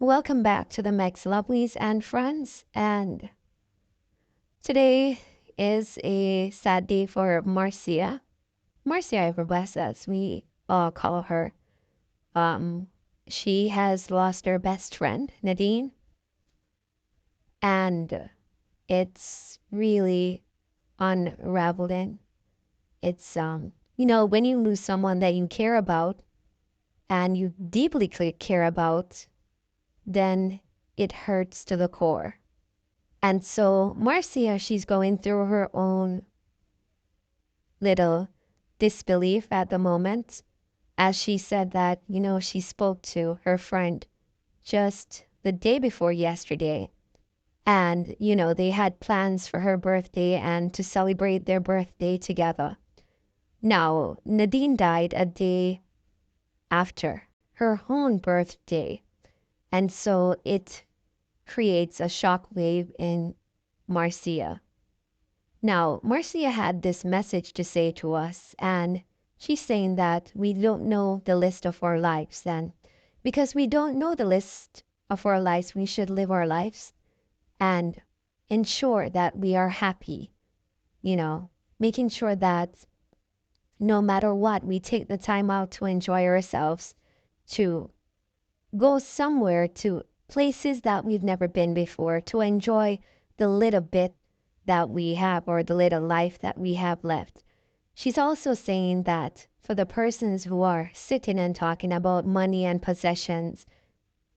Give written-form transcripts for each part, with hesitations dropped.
Welcome back to the Mex Lovelies and friends. And today is a sad day for Marcia. Marcia Everbless, as we all call her. Um, she has lost her best friend, Nadine, and it's really unraveling. It's when you lose someone that you care about and you deeply care about, then it hurts to the core. And so Marcia, she's going through her own little disbelief at the moment, as she said that, she spoke to her friend just the day before yesterday. And, they had plans for her birthday and to celebrate their birthday together. Now, Nadine died a day after her own birthday. And so it creates a shockwave in Marcia. Now, Marcia had this message to say to us, and she's saying that we don't know the list of our lives. And because we don't know the list of our lives, we should live our lives and ensure that we are happy, making sure that no matter what, we take the time out to enjoy ourselves, to go somewhere, to places that we've never been before, to enjoy the little bit that we have or the little life that we have left. She's also saying that for the persons who are sitting and talking about money and possessions,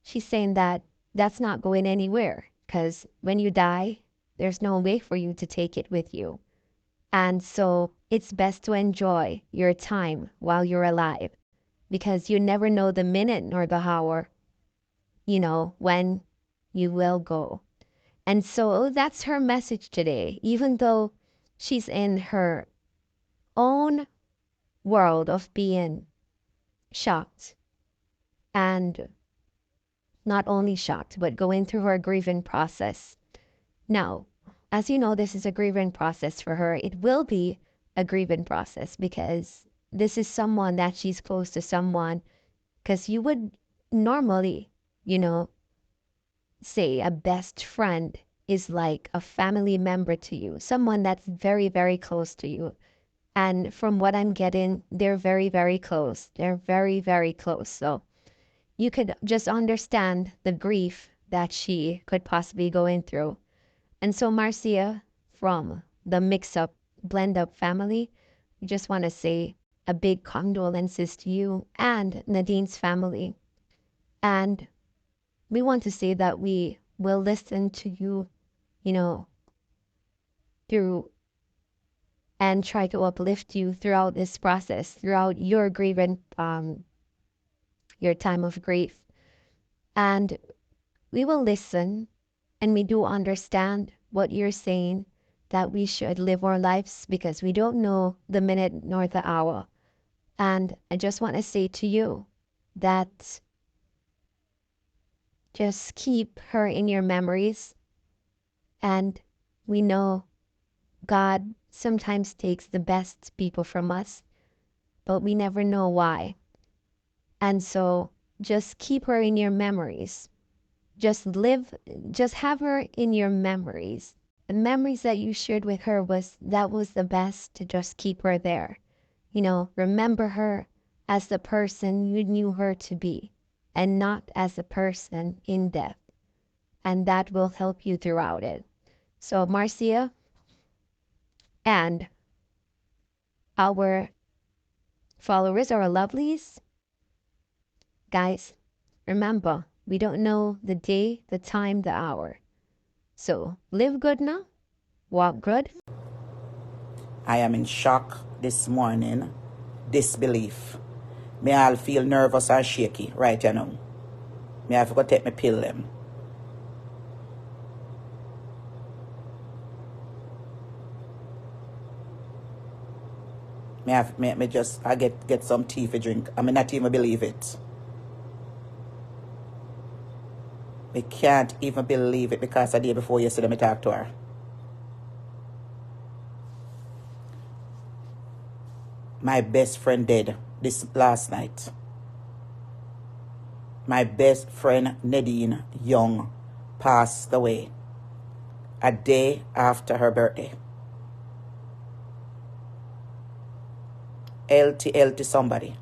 she's saying that that's not going anywhere because when you die, there's no way for you to take it with you. And so it's best to enjoy your time while you're alive because you never know the minute nor the hour, when you will go. And so that's her message today, even though she's in her own world of being shocked and not only shocked, but going through her grieving process. Now, as you know, this is a grieving process for her. It will be a grieving process because this is someone that she's close to someone, because you would normally, say a best friend is like a family member to you, someone that's very, very close to you. And from what I'm getting, they're very, very close. They're very, very close. So you could just understand the grief that she could possibly going through. And so Marcia, from the mix-up, blend-up family, we just want to say a big condolences to you and Nadine's family. And we want to say that we will listen to you, through and try to uplift you throughout this process, throughout your grieving, your time of grief. And we will listen, and we do understand what you're saying, that we should live our lives because we don't know the minute nor the hour. And I just want to say to you that just keep her in your memories. And we know God sometimes takes the best people from us, but we never know why. And so just keep her in your memories. Just have her in your memories. The memories that you shared with her was the best, to just keep her there. Remember her as the person you knew her to be and not as a person in death. And that will help you throughout it. So Marcia and our followers, our lovelies, guys, remember, we don't know the day, the time, the hour. So live good now, walk good. I am in shock this morning. Disbelief. Me all feel nervous and shaky right now. Me have to go take my pill them. I get some tea for drink. I may not even believe it. I can't even believe it because the day before yesterday I talked to her. My best friend dead this last night. my best friend Nadine Young passed away a day after her birthday. Healthy somebody.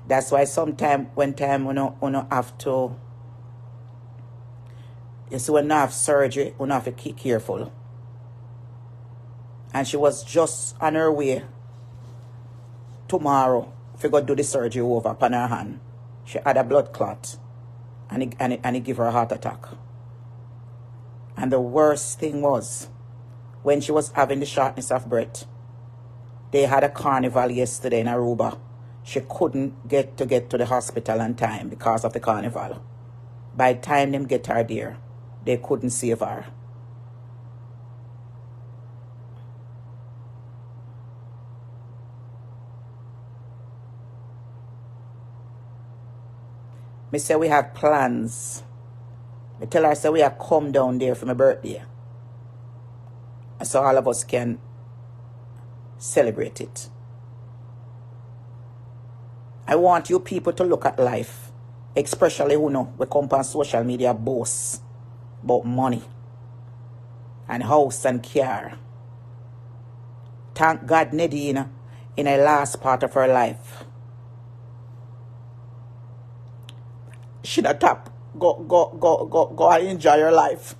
That's why sometimes when you have to, you see, when you have surgery, you have to keep careful. And she was just on her way tomorrow if you go do the surgery over upon her hand. She had a blood clot and it gave her a heart attack. And the worst thing was, when she was having the shortness of breath, they had a carnival yesterday in Aruba. She couldn't get to the hospital on time because of the carnival. By the time them get her there, they couldn't save her. Me say we have plans. Me tell her say we have come down there for my birthday. So all of us can celebrate it. I want you people to look at life, especially who know we come on social media boast about money and house and car. Thank God Nadine in the last part of her life, she not tap go and enjoy her life.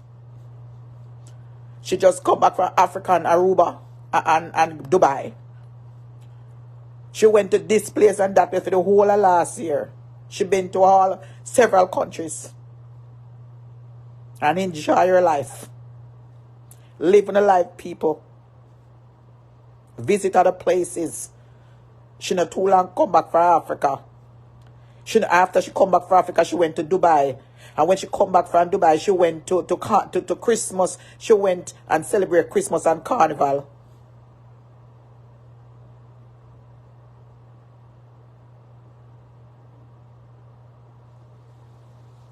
She just come back from Africa and Aruba and Dubai. She went to this place and that place for the whole of last year. She been to several countries and enjoy her life. Living a life, people. Visit other places. She not too long come back from Africa. After she come back from Africa, she went to Dubai. And when she come back from Dubai, she went to Christmas. She went and celebrate Christmas and Carnival.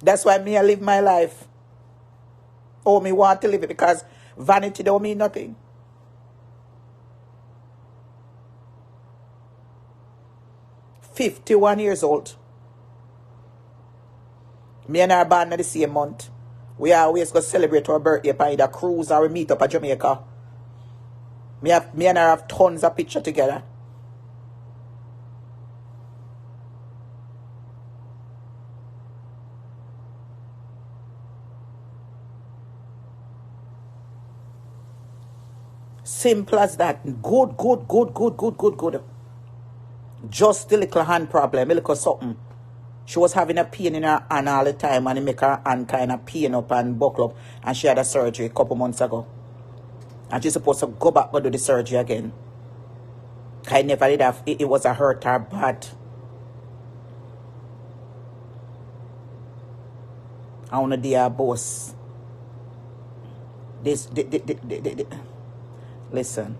That's why me I live my life. Oh, me want to live it because vanity don't mean nothing. $51 old. Me and her born in the same month. We always go celebrate our birthday upon either cruise or we meet up at Jamaica. Me and her have tons of pictures together. Simple as that. Good. Just the little hand problem, a little something. She was having a pain in her hand all the time and it make her hand kind of pain up and buckle up. And she had a surgery a couple months ago. And she's supposed to go back and do the surgery again. I never did have, it was a hurt her bad. I want to be a boss. Listen.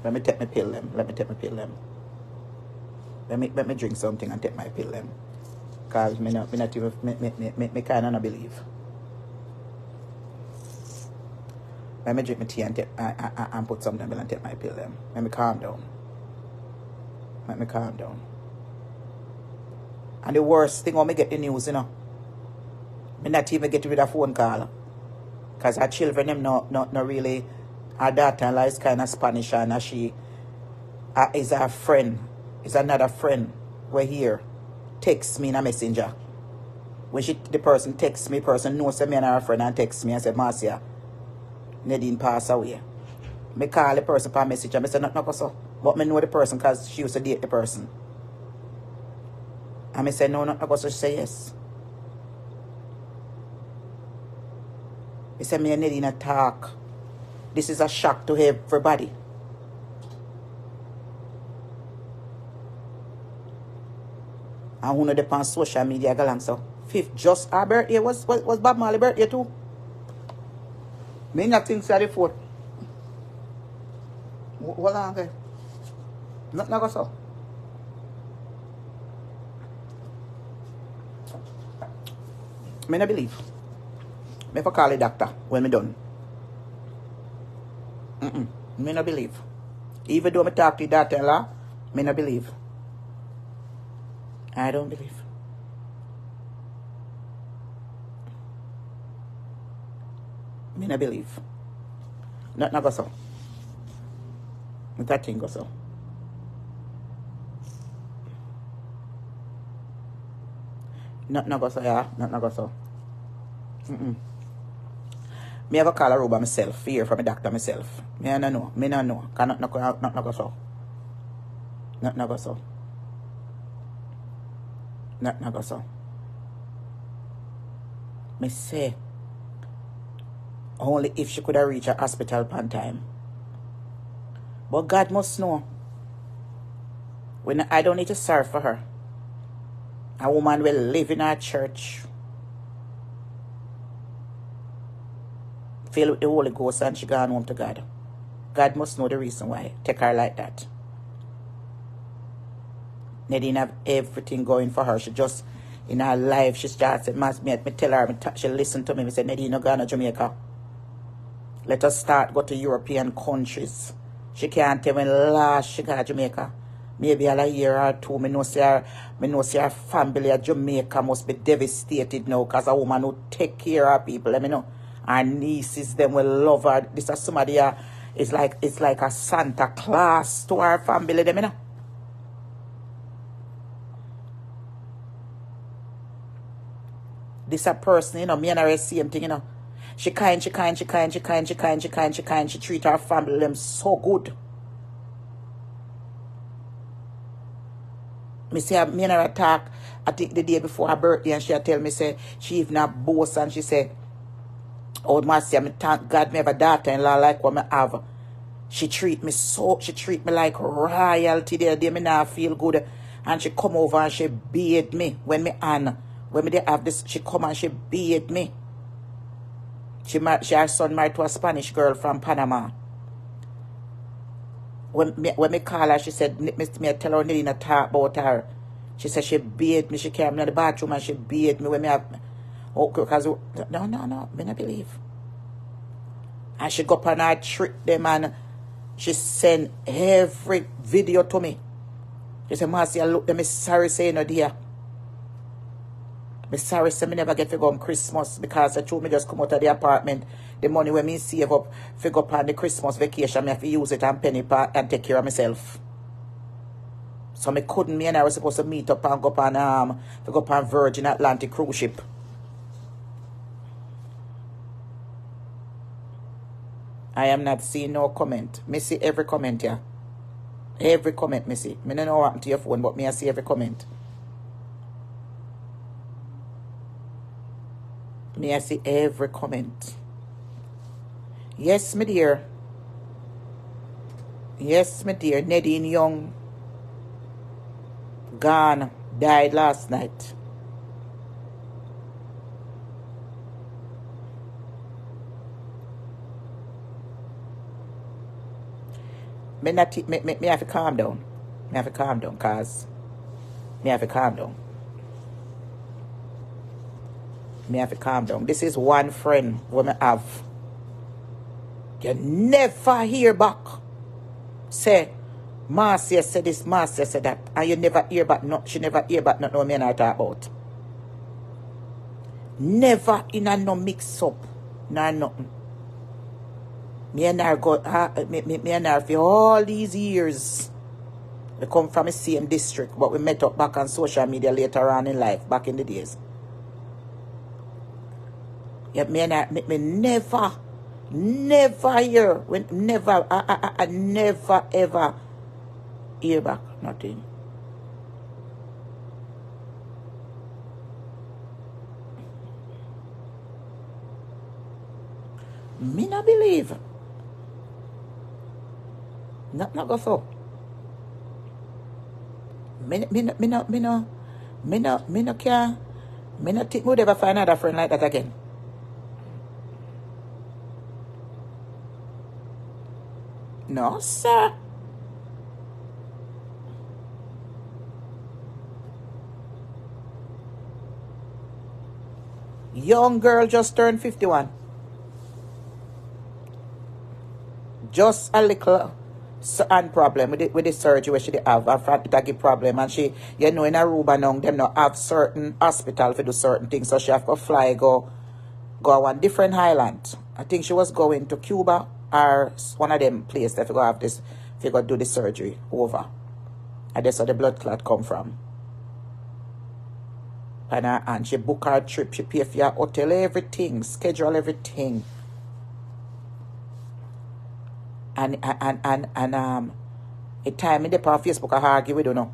Let me take my pill them. Let me drink something and take my pill them. Because me kind of not believe. Let me drink my tea and put something and take my pill them. Let me calm down. And the worst thing when me get the news, me not even get rid of phone call. Because her children, them not really. Her daughter-in-law is kind of Spanish and she is her friend. Is another friend. We're here. Text me in a messenger. When the person texts me, person knows me and her friend and texts me and say, Marcia, Nadine passed away. Me call the person per message and I say, not so. But me know the person because she used to date the person. And I say, no, not so. She say, yes. I say, me and Nadine talk. This is a shock to everybody. And who know they on social media galang so. Fifth, just our birthday was Bob Marley birthday too. Me not think so the fourth. Hold on, okay. Not go so. Me not believe. Me for call the doctor when me done. Me no believe. Even though me talk to the daughter-in-law, me no believe. I don't believe. Me no believe. Nothing go so. That thing go so. Nothing go so, yeah. Nothing go so. Me have a call Aruba myself, fear from the doctor myself. Me no know. Me no know. Cause nothing go so. Nothing go so. Nothing go so. Me say, only if she could have reached a hospital on time. But God must know. When I don't need to serve for her. A woman will live in our church, filled with the Holy Ghost, and she gone home to God. God must know the reason why. Take her like that. Nadine have everything going for her. She just, in her life, she starts, me tell her, she listen to me, me say, Nadine, no go to Jamaica. Let us start, go to European countries. She can't tell when last she got to Jamaica. Maybe a year or two. Me know say her family at Jamaica must be devastated now, because a woman who take care of people. Let me know. Her nieces, them will love her. This is somebody it's like a Santa Claus to her family, them, you know. This a person, you know, me and her same thing, you know. She kind, she treat her family them so good. Me say, me and her talk, I think the day before her birthday, and she tell me, say, she even a boss, and she say, oh, Marcia, me thank God me have a daughter-in-law like what me have. She treat me like royalty there. They me now feel good. And she come over and she bathe me when me they have this, she come and she bathe me. Her son married to a Spanish girl from Panama. When me call her, she said, me tell her Nadine talk about her. She said she bathed me. She came in the bathroom and she bathed me when me have. Oh, because no, me not believe. And she go up and I trick them and she send every video to me. She said, Marcia, look, me sorry say you no dear. Me sorry say me never get to go on Christmas because I told me just come out of the apartment. The money when me save up, figure up on the Christmas vacation, me have to use it and penny and take care of myself. So me couldn't, me and I was supposed to meet up and go up on Virgin Atlantic cruise ship. I am not seeing no comment. Me see every comment, yeah. Every comment me see. Me don't know what happened to your phone, but me I see every comment. Me I see every comment. Yes, my dear. Yes, my dear. Nadine Young. Gone. Died last night. Me have to calm down. Me have to calm down, cause me have to calm down. Me have to calm down. This is one friend who me have. You never hear back. Say, Marcia said this, Marcia said that. And you never hear back, no, she never hear back, no me and I talk about. Never in a no mix up. Nor nothing. Me and her go, me and her for all these years. We come from the same district, but we met up back on social media later on in life, back in the days. Yeah, me and her, me never hear, never, I never ever hear back, nothing. Me not believe. Not go so. Me no can. Me no think we'd ever find another friend like that again. No, sir. Young girl just turned 51. Just a little hand problem with the surgery where she have a give problem, and she, you know, in Aruba now them not have certain hospital to do certain things, so she have to fly go on different island. I think she was going to Cuba or one of them places that go have this, if you go do the surgery over, and that's where the blood clot come from. And she book her trip, she pay for your hotel, everything, schedule everything. And a time in the on Facebook I argue with you know.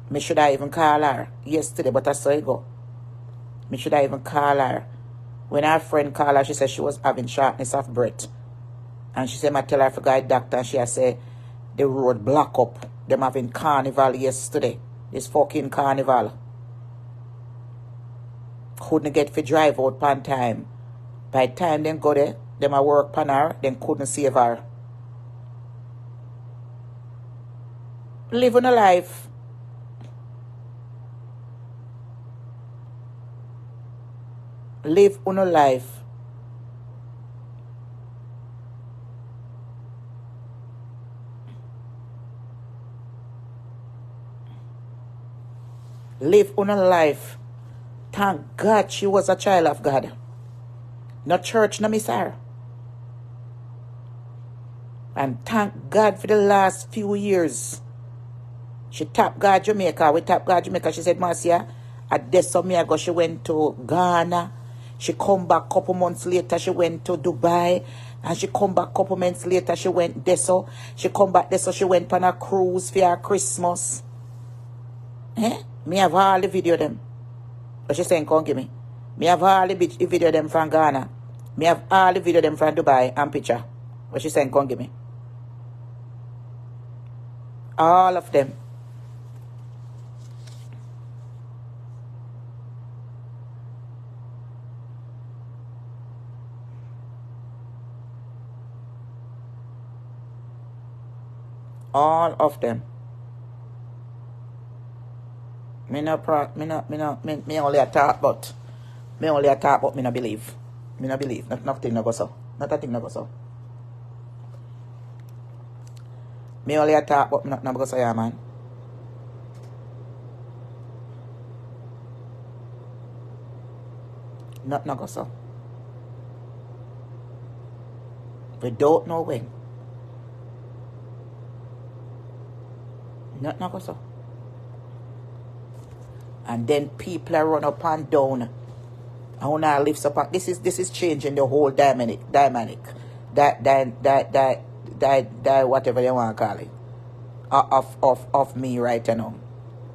Me should I even call her yesterday, but I saw it go. Me should I even call her. When her friend called her, she said she was having shortness of breath. And she said, I tell her for guide doctor, and she said the road block up. Them having carnival yesterday. This fucking carnival. Couldn't get for drive out pan time. By the time they go there, them a work pan her, then couldn't save her. Living a life. Live on a life. Live on a life. Thank God she was a child of God. No church, no miss her. And thank God for the last few years. She tapped God Jamaica. We tapped God Jamaica. She said, Marcia, at this summer ago, she went to Ghana. She come back couple months later, she went to Dubai. And she come back couple months later, she went Deso. She come back Deso, she went on a cruise for her Christmas. Me have all the video them. But she saying, come give me. Me have all the video them from Ghana. Me have all the video them from Dubai and picture. But she saying, come give me. All of them. All of them. Me only a talk, but me only a talk, but me no believe. Me no believe. Nothing no go so. Not a thing no go so. Me only a talk, but me not no go so, yeah, man. Not no go so. We don't know when. Not no go so. And then people are run up and down. I want to lift up. This is changing the whole dynamic. Whatever you want to call it. Of me right now.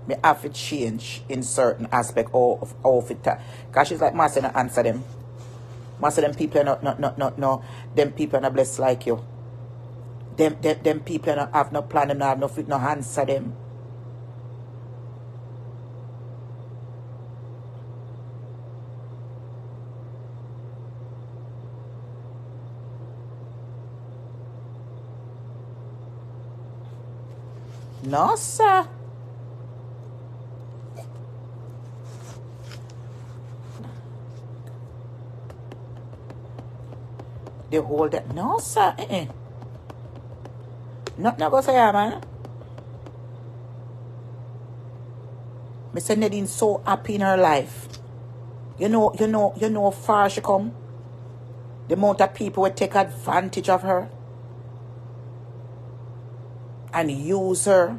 Me have to change in certain aspect of it. Because she's like, Master, not answer them. Master, them people are not them people are not blessed like you. Them people are not have no plan, them not have no fit, no answer them. No, sir. They hold that. No, sir. Not go say, man. Mr. Nadine so happy in her life. You know how far she come. The amount of people will take advantage of her and use her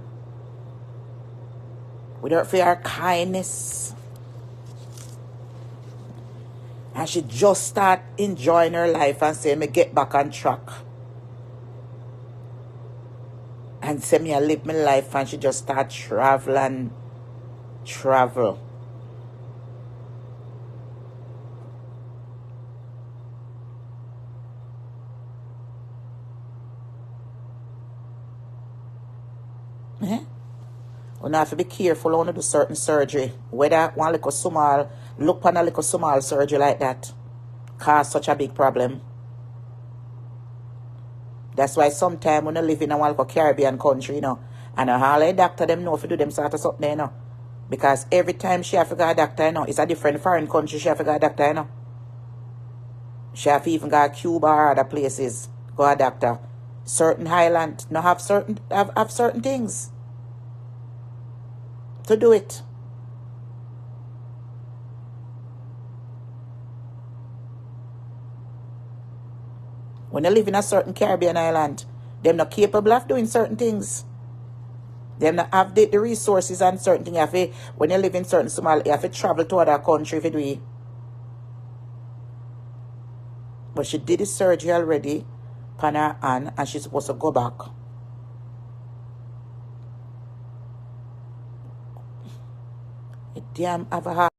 with her for her kindness. And she just start enjoying her life and say, me get back on track. And say, me I live my life, and she just start travel. You have to be careful when you do certain surgery. Whether one little small, look on a little small surgery like that, cause such a big problem. That's why sometimes when you live in a Caribbean country, and all the doctor them know if you do them sort of something, Because every time she have to go a doctor, it's a different foreign country she have to go a doctor, She have to even go to Cuba or other places, go a doctor. Certain highland no have certain things to do it. When you live in a certain Caribbean island, they're not capable of doing certain things. They not have the resources and certain things. When you live in certain Somalia, you have to travel to other country if you do it. But she did the surgery already on her hand, and she's supposed to go back. It damn have a heart.